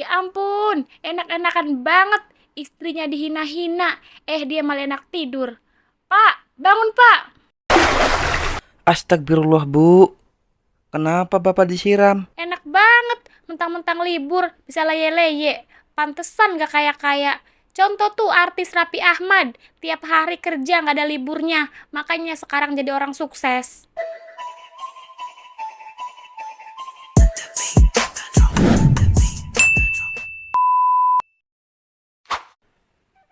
Ya ampun, enak-enakan banget. Istrinya dihina-hina, dia malah enak tidur. Pak, bangun pak. Astagfirullah, Bu. Kenapa Bapak disiram? Enak banget, mentang-mentang libur bisa leye-leye. Pantesan gak kaya-kaya. Contoh tuh artis Raffi Ahmad, tiap hari kerja gak ada liburnya, makanya sekarang jadi orang sukses.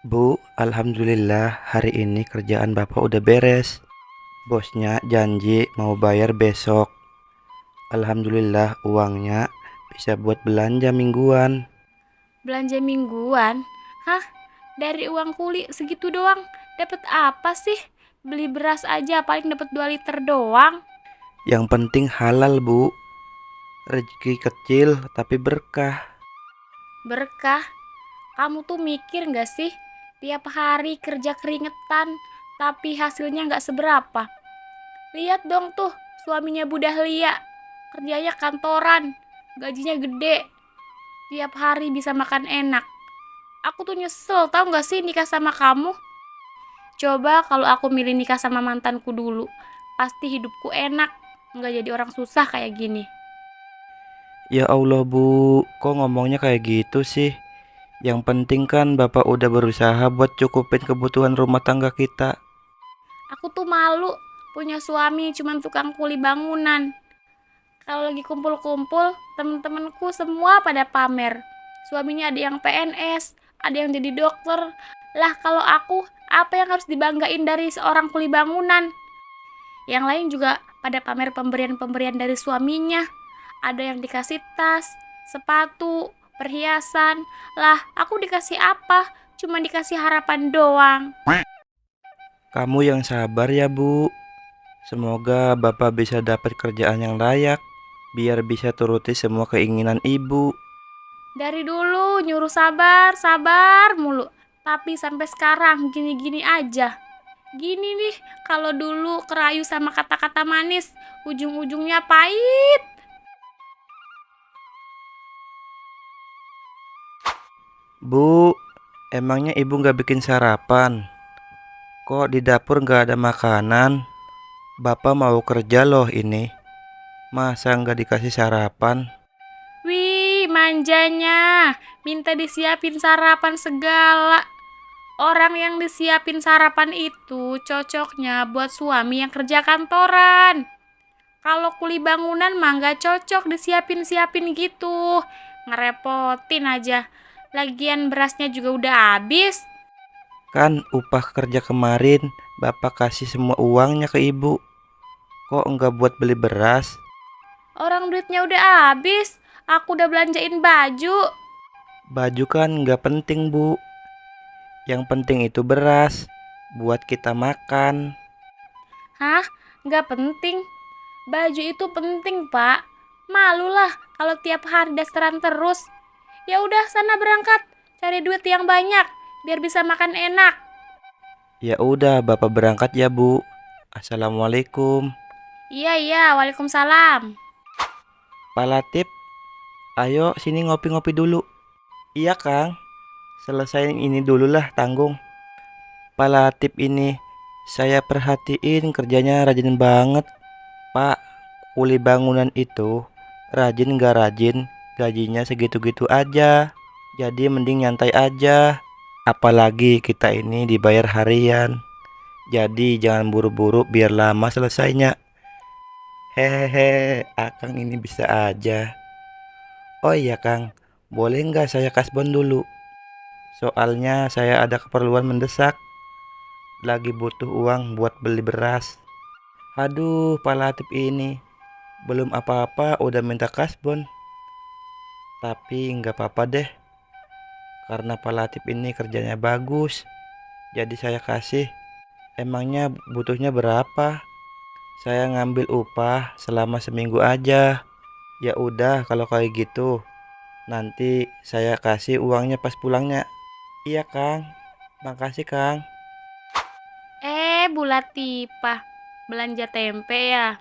Bu, Alhamdulillah hari ini kerjaan Bapak udah beres. Bosnya janji mau bayar besok. Alhamdulillah uangnya bisa buat belanja mingguan. Belanja mingguan? Hah? Dari uang kuli segitu doang? Dapat apa sih? Beli beras aja paling dapat 2 liter doang. Yang penting halal, Bu. Rezeki kecil tapi berkah. Berkah? Kamu tuh mikir gak sih? Tiap hari kerja keringetan, tapi hasilnya gak seberapa. Lihat dong tuh, suaminya Bu Dahlia. Kerjanya kantoran, gajinya gede. Tiap hari bisa makan enak. Aku tuh nyesel, tau gak sih nikah sama kamu? Coba kalau aku milih nikah sama mantanku dulu, pasti hidupku enak, gak jadi orang susah kayak gini. Ya Allah, Bu. Kok ngomongnya kayak gitu sih? Yang penting kan Bapak udah berusaha buat cukupin kebutuhan rumah tangga kita. Aku tuh malu punya suami cuman tukang kuli bangunan. Kalau lagi kumpul-kumpul, temen-temenku semua pada pamer. Suaminya ada yang PNS, ada yang jadi dokter. Lah kalau aku, apa yang harus dibanggain dari seorang kuli bangunan? Yang lain juga pada pamer pemberian-pemberian dari suaminya. Ada yang dikasih tas, sepatu, perhiasan. Lah, aku dikasih apa? Cuma dikasih harapan doang. Kamu yang sabar ya, Bu. Semoga Bapak bisa dapat kerjaan yang layak, biar bisa turuti semua keinginan Ibu. Dari dulu nyuruh sabar, sabar mulu. Tapi sampai sekarang gini-gini aja. Gini nih, kalau dulu kerayu sama kata-kata manis, ujung-ujungnya pahit. Bu, emangnya Ibu nggak bikin sarapan? Kok di dapur nggak ada makanan? Bapak mau kerja loh ini. Masa nggak dikasih sarapan? Wih, manjanya. Minta disiapin sarapan segala. Orang yang disiapin sarapan itu cocoknya buat suami yang kerja kantoran. Kalau kuli bangunan mah nggak cocok disiapin-siapin gitu. Ngerepotin aja. Lagian berasnya juga udah habis. Kan upah kerja kemarin Bapak kasih semua uangnya ke Ibu. Kok nggak buat beli beras? Orang duitnya udah habis. Aku udah belanjain baju. Baju kan nggak penting, Bu. Yang penting itu beras buat kita makan. Hah? Nggak penting? Baju itu penting, Pak. Malulah kalau tiap hari dasteran terus. Ya udah sana berangkat. Cari duit yang banyak biar bisa makan enak. Ya udah, Bapak berangkat ya, Bu. Assalamualaikum. Iya, iya. Waalaikumsalam. Pak Latif, ayo sini ngopi-ngopi dulu. Iya, Kang. Selesain ini dulu lah tanggung. Pak Latif ini saya perhatiin kerjanya rajin banget. Pak, kuli bangunan itu rajin gak rajin, gajinya segitu-gitu aja. Jadi mending nyantai aja. Apalagi kita ini dibayar harian. Jadi jangan buru-buru biar lama selesainya. Hehehe, Akang ini bisa aja. Oh iya Kang, boleh nggak saya kasbon dulu? Soalnya saya ada keperluan mendesak. Lagi butuh uang buat beli beras. Aduh, Pak Latif ini belum apa-apa udah minta kasbon. Tapi nggak apa-apa deh, karena Pak Latif ini kerjanya bagus. Jadi saya kasih. Emangnya butuhnya berapa? Saya ngambil upah selama seminggu aja. Ya udah kalau kayak gitu. Nanti saya kasih uangnya pas pulangnya. Iya Kang. Makasih Kang. Bu Latifah, belanja tempe ya?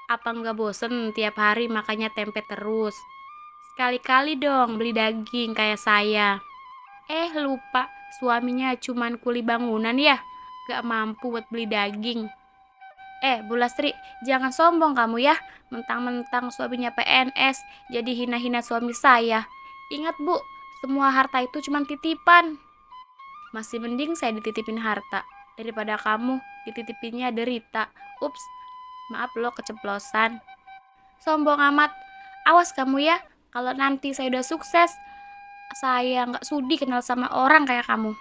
Apa nggak bosen tiap hari makannya tempe terus? Sekali-kali dong beli daging kayak saya. Lupa, suaminya cuman kuli bangunan ya, gak mampu buat beli daging. Bu Lastri, jangan sombong kamu ya, mentang-mentang suaminya PNS, jadi hina-hina suami saya. Ingat Bu, semua harta itu cuman titipan. Masih mending saya dititipin harta, daripada kamu dititipinnya derita. Ups, maaf loh keceplosan. Sombong amat, awas kamu ya, kalau nanti saya udah sukses, saya gak sudi kenal sama orang kayak kamu.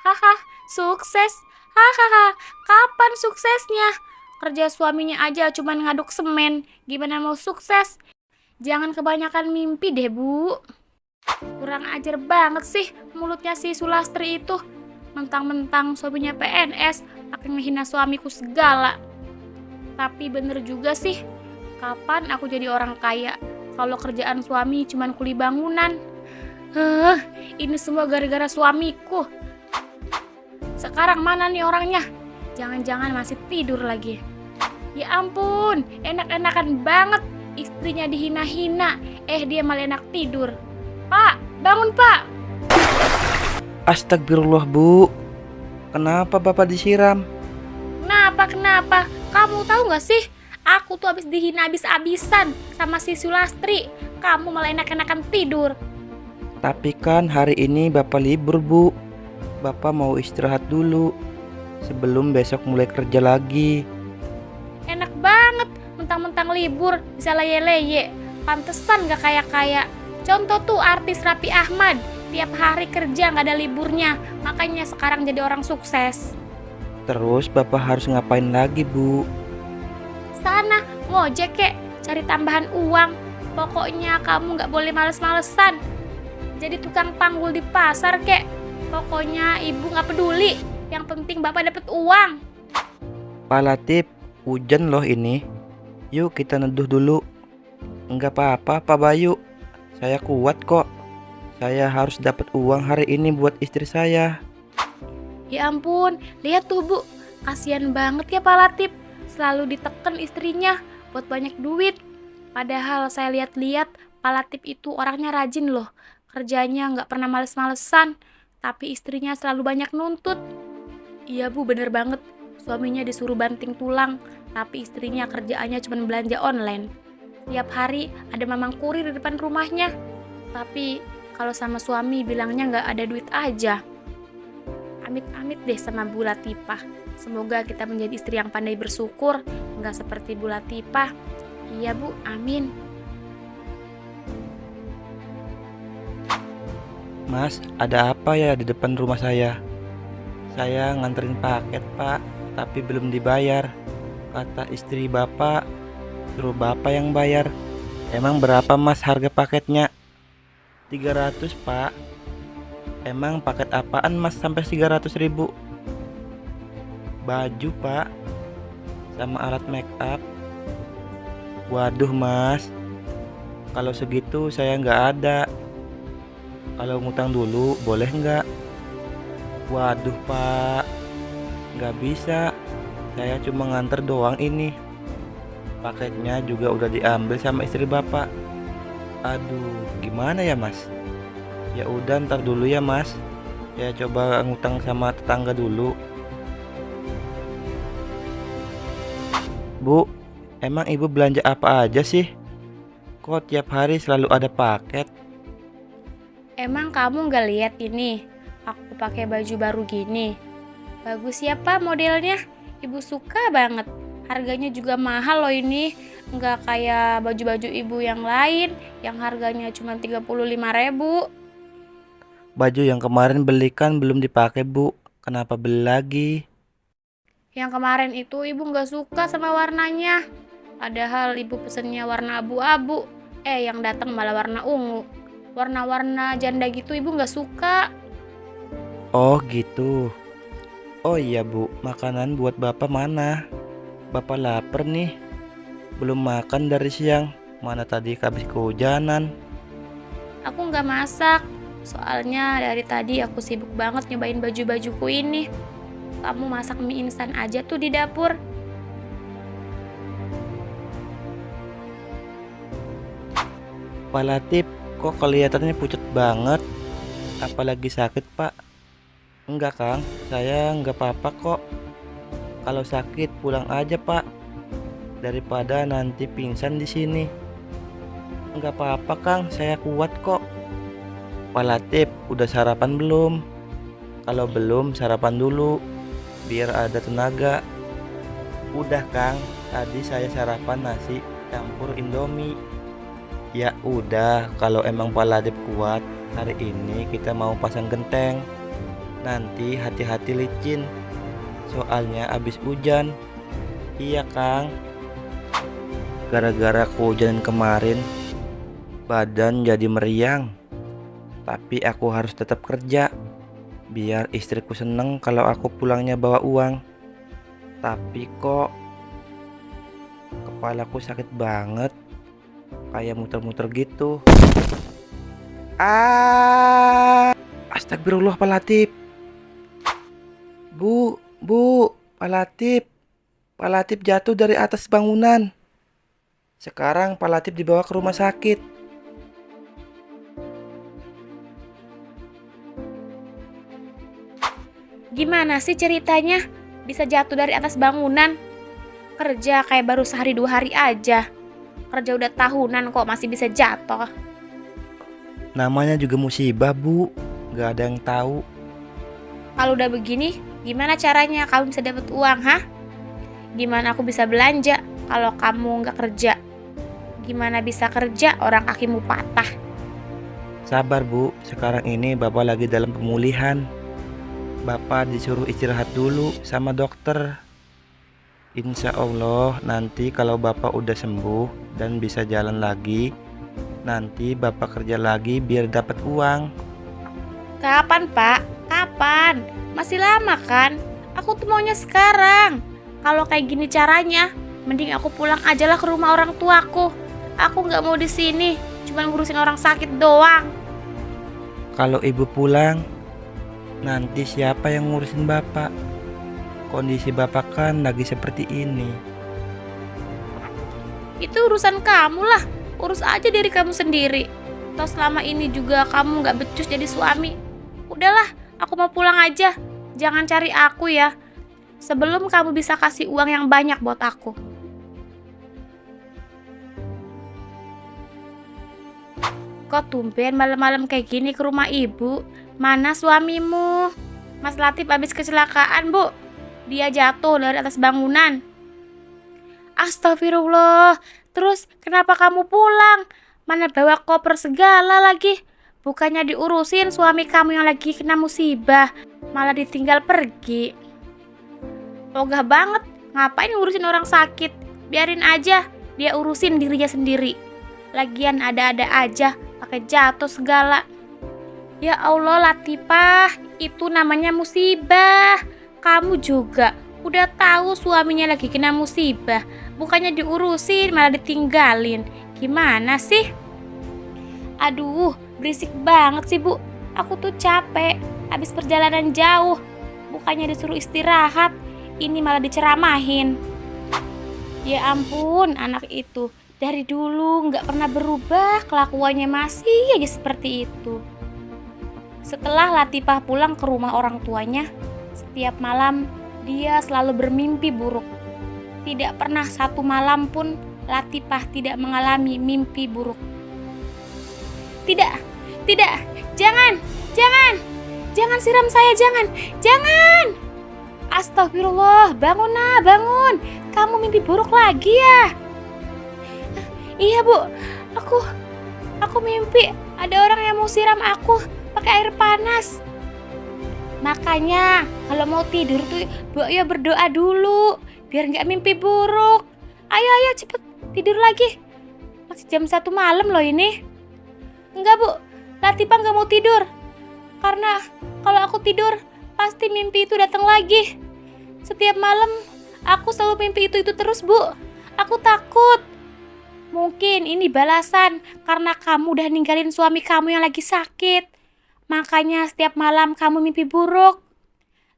Haha, sukses? Hahaha, kapan suksesnya? Kerja suaminya aja cuman ngaduk semen, gimana mau sukses? Jangan kebanyakan mimpi deh, Bu. Kurang ajar banget sih mulutnya si Sulastri itu. Mentang-mentang suaminya PNS, pakai ngehina suamiku segala. Tapi bener juga sih, kapan aku jadi orang kaya kalau kerjaan suami cuman kuli bangunan? Ini semua gara-gara suamiku. Sekarang mana nih orangnya? Jangan-jangan masih tidur lagi. Ya ampun, enak-enakan banget. Istrinya dihina-hina, dia malah enak tidur. Pak, bangun Pak. Astagfirullah Bu, kenapa Bapak disiram? Kenapa? Kamu tahu gak sih? Aku tuh habis dihina habis-habisan sama si Sulastri. Kamu malah enak-enakan tidur. Tapi kan hari ini Bapak libur Bu. Bapak mau istirahat dulu sebelum besok mulai kerja lagi. Enak banget, mentang-mentang libur bisa leye-leye. Pantesan gak kaya-kaya. Contoh tuh artis Raffi Ahmad, tiap hari kerja gak ada liburnya, makanya sekarang jadi orang sukses. Terus Bapak harus ngapain lagi Bu? Sana ngojek kek, cari tambahan uang. Pokoknya kamu gak boleh males-malesan. Jadi tukang panggul di pasar kek. Pokoknya ibu gak peduli, yang penting Bapak dapat uang. Pak Latif, hujan loh ini. Yuk kita neduh dulu. Enggak apa-apa Pak Bayu, saya kuat kok. Saya harus dapat uang hari ini buat istri saya. Ya ampun, lihat tuh Bu, kasihan banget ya Pak Latif. Selalu diteken istrinya buat banyak duit. Padahal saya lihat-lihat Pak Latif itu orangnya rajin loh. Kerjanya gak pernah males-malesan, tapi istrinya selalu banyak nuntut. Iya Bu, bener banget. Suaminya disuruh banting tulang, tapi istrinya kerjaannya cuma belanja online. Tiap hari ada mamang kurir di depan rumahnya. Tapi kalau sama suami bilangnya gak ada duit aja. Amit-amit deh sama Bu Latifah. Semoga kita menjadi istri yang pandai bersyukur, gak seperti Bu Latifah. Iya Bu, amin. Mas, ada apa ya di depan rumah saya? Saya nganterin paket Pak, tapi belum dibayar. Kata istri Bapak, suruh Bapak yang bayar. Emang berapa Mas harga paketnya? 300 Pak. Emang paket apaan Mas sampai 300.000? Baju Pak, sama alat make up. Waduh Mas, kalau segitu saya nggak ada. Kalau ngutang dulu boleh nggak? Waduh Pak, nggak bisa. Saya cuma nganter doang ini. Paketnya juga udah diambil sama istri Bapak. Aduh, gimana ya Mas? Ya udah ntar dulu ya Mas. Saya coba ngutang sama tetangga dulu. Bu, emang ibu belanja apa aja sih? Kok tiap hari selalu ada paket? Emang kamu gak lihat ini? Aku pakai baju baru gini. Bagus ya Pak modelnya. Ibu suka banget. Harganya juga mahal loh ini. Nggak kayak baju-baju ibu yang lain yang harganya cuma 35.000. Baju yang kemarin belikan belum dipakai Bu. Kenapa beli lagi? Yang kemarin itu ibu nggak suka sama warnanya. Padahal ibu pesennya warna abu-abu. Yang datang malah warna ungu. Warna-warna janda gitu ibu nggak suka. Oh gitu. Oh iya Bu, makanan buat Bapak mana? Bapak lapar nih. Belum makan dari siang. Mana tadi habis kehujanan. Aku nggak masak. Soalnya dari tadi aku sibuk banget nyobain baju-bajuku ini. Kamu masak mie instan aja tuh di dapur. Pak Latif, kok kelihatannya pucat banget? Apalagi sakit, Pak? Enggak, Kang. Saya enggak apa-apa kok. Kalau sakit pulang aja, Pak. Daripada nanti pingsan di sini. Enggak apa-apa, Kang. Saya kuat kok. Pak Latif, udah sarapan belum? Kalau belum, sarapan dulu. Biar ada tenaga. Udah, Kang. Tadi saya sarapan nasi campur Indomie. Ya udah, kalau emang Pak Latif kuat, hari ini kita mau pasang genteng. Nanti hati-hati licin. Soalnya abis hujan. Iya, Kang. Gara-gara kehujanan kemarin, badan jadi meriang. Tapi aku harus tetap kerja. Biar istriku seneng kalau aku pulangnya bawa uang. Tapi kok kepalaku sakit banget. Kayak muter-muter gitu. Astagfirullah, Pak Latif. Bu, Pak Latif. Pak Latif jatuh dari atas bangunan. Sekarang Pak Latif dibawa ke rumah sakit. Gimana sih ceritanya? Bisa jatuh dari atas bangunan? Kerja kayak baru sehari 2 hari aja. Kerja udah tahunan kok masih bisa jatuh. Namanya juga musibah, Bu. Gak ada yang tahu. Kalau udah begini, gimana caranya kamu bisa dapat uang, hah? Gimana aku bisa belanja kalau kamu nggak kerja? Gimana bisa kerja orang kakimu patah? Sabar, Bu. Sekarang ini Bapak lagi dalam pemulihan. Bapak disuruh istirahat dulu sama dokter. Insya Allah nanti kalau Bapak udah sembuh dan bisa jalan lagi, nanti Bapak kerja lagi biar dapat uang. Kapan, Pak? Kapan? Masih lama kan? Aku tuh maunya sekarang. Kalau kayak gini caranya, mending aku pulang aja lah ke rumah orang tuaku. Aku nggak mau di sini, cuma ngurusin orang sakit doang. Kalau Ibu pulang, nanti siapa yang ngurusin Bapak? Kondisi Bapak kan lagi seperti ini. Itu urusan kamu lah. Urus aja diri kamu sendiri. Toh selama ini juga kamu nggak becus jadi suami. Udahlah, aku mau pulang aja. Jangan cari aku ya. Sebelum kamu bisa kasih uang yang banyak buat aku. Kok tumben malam-malam kayak gini ke rumah ibu? Mana suamimu? Mas Latif habis kecelakaan, Bu. Dia jatuh dari atas bangunan. Astagfirullah. Terus kenapa kamu pulang? Mana bawa koper segala lagi? Bukannya diurusin suami kamu yang lagi kena musibah, malah ditinggal pergi. Ogah banget. Ngapain ngurusin orang sakit? Biarin aja dia urusin dirinya sendiri. Lagian ada-ada aja pakai jatuh segala. Ya Allah, Latifah, itu namanya musibah. Kamu juga udah tahu suaminya lagi kena musibah, bukannya diurusin malah ditinggalin. Gimana sih? Aduh, berisik banget sih, Bu. Aku tuh capek habis perjalanan jauh. Bukannya disuruh istirahat, ini malah diceramahin. Ya ampun, anak itu dari dulu nggak pernah berubah, kelakuannya masih aja seperti itu. Setelah Latifah pulang ke rumah orang tuanya, setiap malam dia selalu bermimpi buruk. Tidak pernah satu malam pun Latifah tidak mengalami mimpi buruk. Tidak, jangan siram saya, jangan. Astagfirullah, bangun nak, bangun. Kamu mimpi buruk lagi ya? Iya, Bu, aku mimpi ada orang yang mau siram aku pakai air panas. Makanya kalau mau tidur tuh Bu ya berdoa dulu biar nggak mimpi buruk. Ayo cepet tidur lagi. Masih jam 1 malam loh ini. Enggak, Bu, Latifah nggak mau tidur. Karena kalau aku tidur pasti mimpi itu datang lagi. Setiap malam aku selalu mimpi itu terus, Bu. Aku takut. Mungkin ini balasan karena kamu udah ninggalin suami kamu yang lagi sakit. Makanya setiap malam kamu mimpi buruk.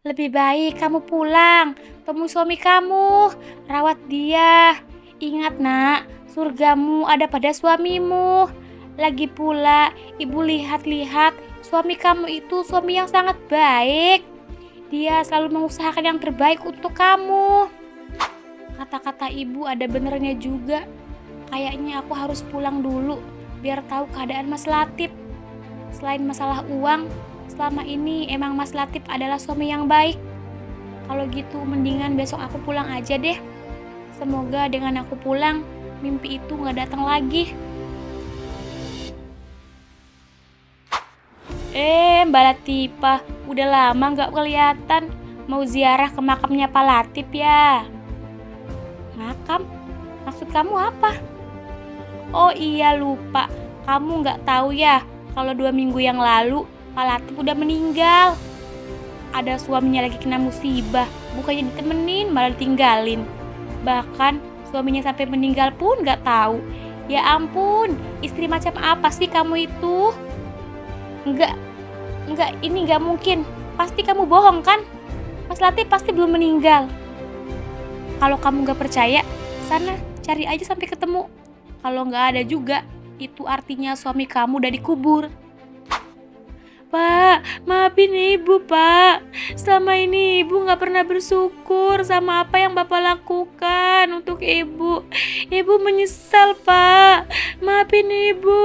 Lebih baik kamu pulang, temui suami kamu, rawat dia. Ingat nak, surgamu ada pada suamimu. Lagi pula, ibu lihat-lihat, suami kamu itu suami yang sangat baik. Dia selalu mengusahakan yang terbaik untuk kamu. Kata-kata ibu ada benernya juga. Kayaknya aku harus pulang dulu, biar tahu keadaan Mas Latif. Selain masalah uang, selama ini emang Mas Latif adalah suami yang baik. Kalau gitu mendingan besok aku pulang aja deh. Semoga dengan aku pulang, mimpi itu gak datang lagi. Mbak Latifah, udah lama gak kelihatan. Mau ziarah ke makamnya Pak Latif ya? Makam? Maksud kamu apa? Oh iya, lupa. Kamu gak tahu ya, kalau 2 minggu yang lalu Pak Latif udah meninggal. Ada suaminya lagi kena musibah, bukannya ditemenin malah ditinggalin. Bahkan suaminya sampai meninggal pun gak tahu. Ya ampun, istri macam apa sih kamu itu? Enggak, ini enggak mungkin. Pasti kamu bohong kan? Mas Latif pasti belum meninggal. Kalau kamu gak percaya, sana cari aja sampai ketemu. Kalau gak ada juga, itu artinya suami kamu udah dikubur. Pak, maafin ibu, Pak. Selama ini ibu gak pernah bersyukur sama apa yang Bapak lakukan untuk ibu. Ibu menyesal, Pak. Maafin ibu.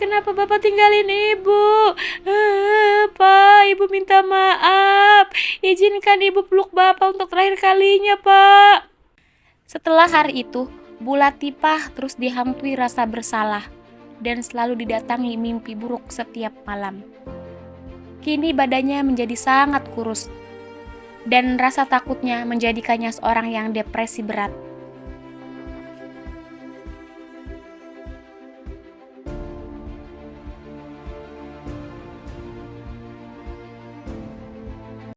Kenapa Bapak tinggalin ibu? Pak, ibu minta maaf. Izinkan ibu peluk Bapak untuk terakhir kalinya, Pak. Setelah hari itu, Bu Latifah terus dihantui rasa bersalah dan selalu didatangi mimpi buruk setiap malam. Kini badannya menjadi sangat kurus dan rasa takutnya menjadikannya seorang yang depresi berat.